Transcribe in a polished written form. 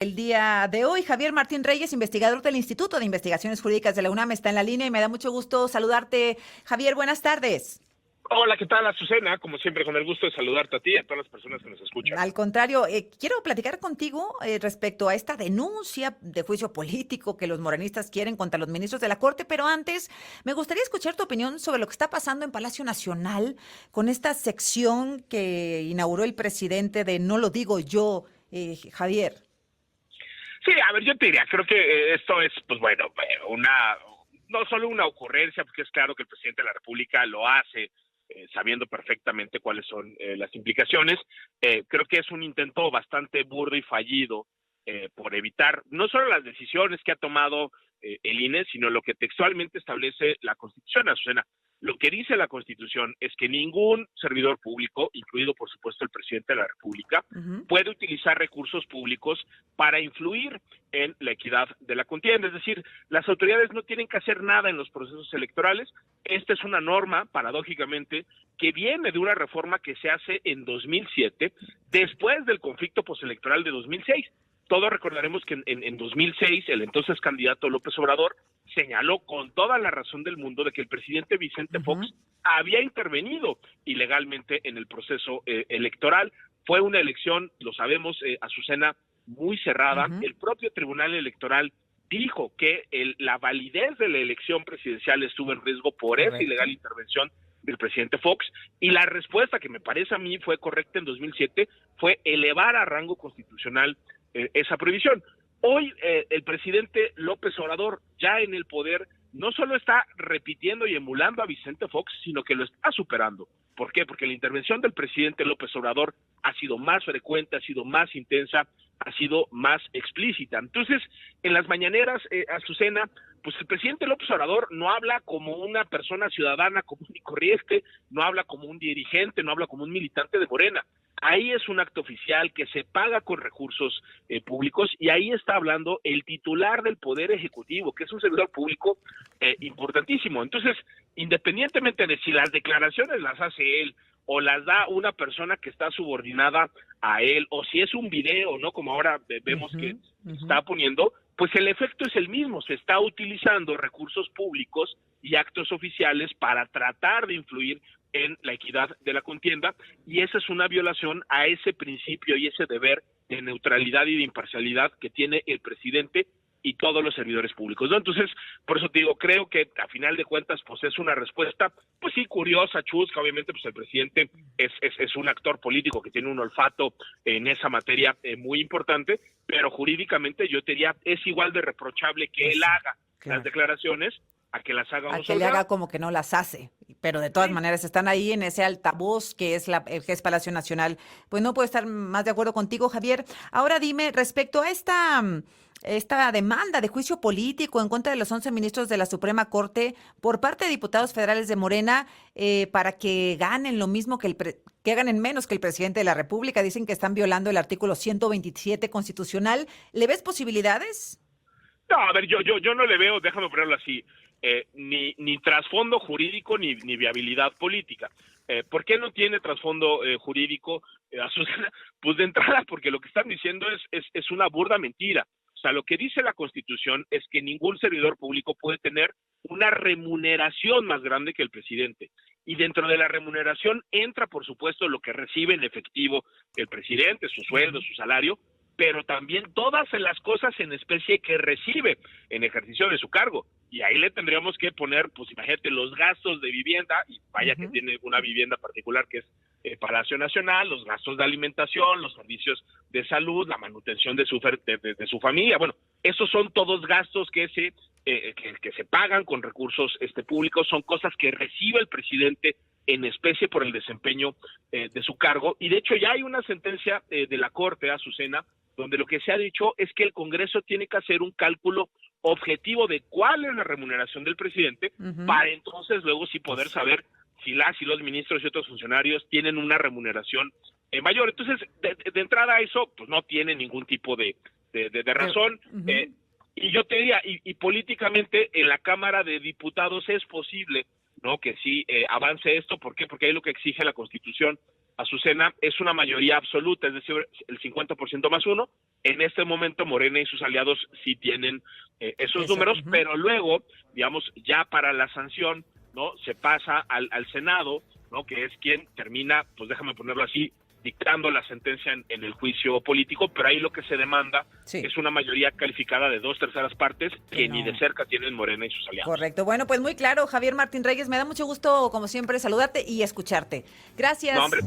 El día de hoy, Javier Martín Reyes, investigador del Instituto de Investigaciones Jurídicas de la UNAM, está en la línea y me da mucho gusto saludarte. Javier, buenas tardes. Hola, ¿qué tal, Azucena? Como siempre, con el gusto de saludarte a ti y a todas las personas que nos escuchan. Al contrario, quiero platicar contigo respecto a esta denuncia de juicio político que los morenistas quieren contra los ministros de la Corte, pero antes me gustaría escuchar tu opinión sobre lo que está pasando en Palacio Nacional con esta sección que inauguró el presidente de No lo digo yo, Javier. Sí, a ver, yo te diría, creo que esto es, pues bueno, no solo una ocurrencia, porque es claro que el presidente de la República lo hace sabiendo perfectamente cuáles son las implicaciones. Creo que es un intento bastante burdo y fallido por evitar no solo las decisiones que ha tomado el INE, sino lo que textualmente establece la Constitución, Azucena. Lo que dice la Constitución es que ningún servidor público, incluido por supuesto el presidente de la República, Ujú. puede utilizar recursos públicos para influir en la equidad de la contienda. Es decir, las autoridades no tienen que hacer nada en los procesos electorales. Esta es una norma, paradójicamente, que viene de una reforma que se hace en 2007, después del conflicto postelectoral de 2006. Todos recordaremos que en 2006 el entonces candidato López Obrador señaló con toda la razón del mundo de que el presidente Vicente Ujú. Fox había intervenido ilegalmente en el proceso electoral. Fue una elección, lo sabemos, Azucena, muy cerrada. Ujú. El propio Tribunal Electoral dijo que la validez de la elección presidencial estuvo en riesgo por esa ilegal Correcto. intervención del presidente Fox, y la respuesta que me parece a mí fue correcta en 2007 fue elevar a rango constitucional esa prohibición. Hoy el presidente López Obrador, ya en el poder, no solo está repitiendo y emulando a Vicente Fox, sino que lo está superando. ¿Por qué? Porque la intervención del presidente López Obrador ha sido más frecuente, ha sido más intensa, ha sido más explícita. Entonces, en las mañaneras, Azucena, pues el presidente López Obrador no habla como una persona ciudadana común y corriente, no habla como un dirigente, no habla como un militante de Morena. Ahí es un acto oficial que se paga con recursos públicos, y ahí está hablando el titular del Poder Ejecutivo, que es un servidor público importantísimo. Entonces, independientemente de si las declaraciones las hace él o las da una persona que está subordinada a él, o si es un video, ¿no? Como ahora vemos que Ujú. Ujú. está poniendo, pues el efecto es el mismo. Se está utilizando recursos públicos y actos oficiales para tratar de influir en la equidad de la contienda, y esa es una violación a ese principio y ese deber de neutralidad y de imparcialidad que tiene el presidente y todos los servidores públicos, ¿no? Entonces, por eso te digo, creo que a final de cuentas, pues es una respuesta, pues sí, curiosa, chusca. Obviamente, pues el presidente es un actor político que tiene un olfato en esa materia muy importante, pero jurídicamente yo te diría, es igual de reprochable que él Eso, haga las claro. declaraciones a que las haga A un que le soldado. haga como que no las hace, pero de todas Sí. maneras están ahí en ese altavoz que es que es Palacio Nacional. Pues no puedo estar más de acuerdo contigo, Javier. Ahora dime, respecto a esta demanda de juicio político en contra de los 11 ministros de la Suprema Corte por parte de diputados federales de Morena, para que ganen lo mismo que ganen menos que el presidente de la República, dicen que están violando el artículo 127 constitucional. ¿Le ves posibilidades? No, a ver, yo no le veo, déjame ponerlo así, ni trasfondo jurídico ni viabilidad política. ¿Por qué no tiene trasfondo jurídico, Azucena? Pues de entrada, porque lo que están diciendo es una burda mentira. O sea, lo que dice la Constitución es que ningún servidor público puede tener una remuneración más grande que el presidente. Y dentro de la remuneración entra, por supuesto, lo que recibe en efectivo el presidente, su sueldo, Ujú. su salario, pero también todas las cosas en especie que recibe en ejercicio de su cargo. Y ahí le tendríamos que poner, pues imagínate, los gastos de vivienda, y vaya que Ujú. tiene una vivienda particular que es Palacio Nacional, los gastos de alimentación, los servicios de salud, la manutención de su familia. Bueno, esos son todos gastos que se pagan con recursos públicos, son cosas que recibe el presidente en especie por el desempeño de su cargo. Y de hecho ya hay una sentencia de la Corte, Azucena, donde lo que se ha dicho es que el Congreso tiene que hacer un cálculo objetivo de cuál es la remuneración del presidente, Ujú. para entonces luego sí poder Eso. saber si las y los ministros y otros funcionarios tienen una remuneración mayor. Entonces, de entrada eso pues no tiene ningún tipo de razón. Ujú. Y yo te diría, y políticamente en la Cámara de Diputados es posible, ¿no?, que sí avance esto. ¿Por qué? Porque ahí lo que exige la Constitución Azucena, es una mayoría absoluta, es decir, el 50% más uno. En este momento Morena y sus aliados sí tienen esos números, pero luego, digamos, ya para la sanción, ¿no? Se pasa al Senado, ¿no? Que es quien termina, pues déjame ponerlo así, dictando la sentencia en el juicio político, pero ahí lo que se demanda es una mayoría calificada de 2/3 partes que ni de cerca tienen Morena y sus aliados. Correcto. Bueno, pues muy claro, Javier Martín Reyes, me da mucho gusto, como siempre, saludarte y escucharte. Gracias. No, hombre.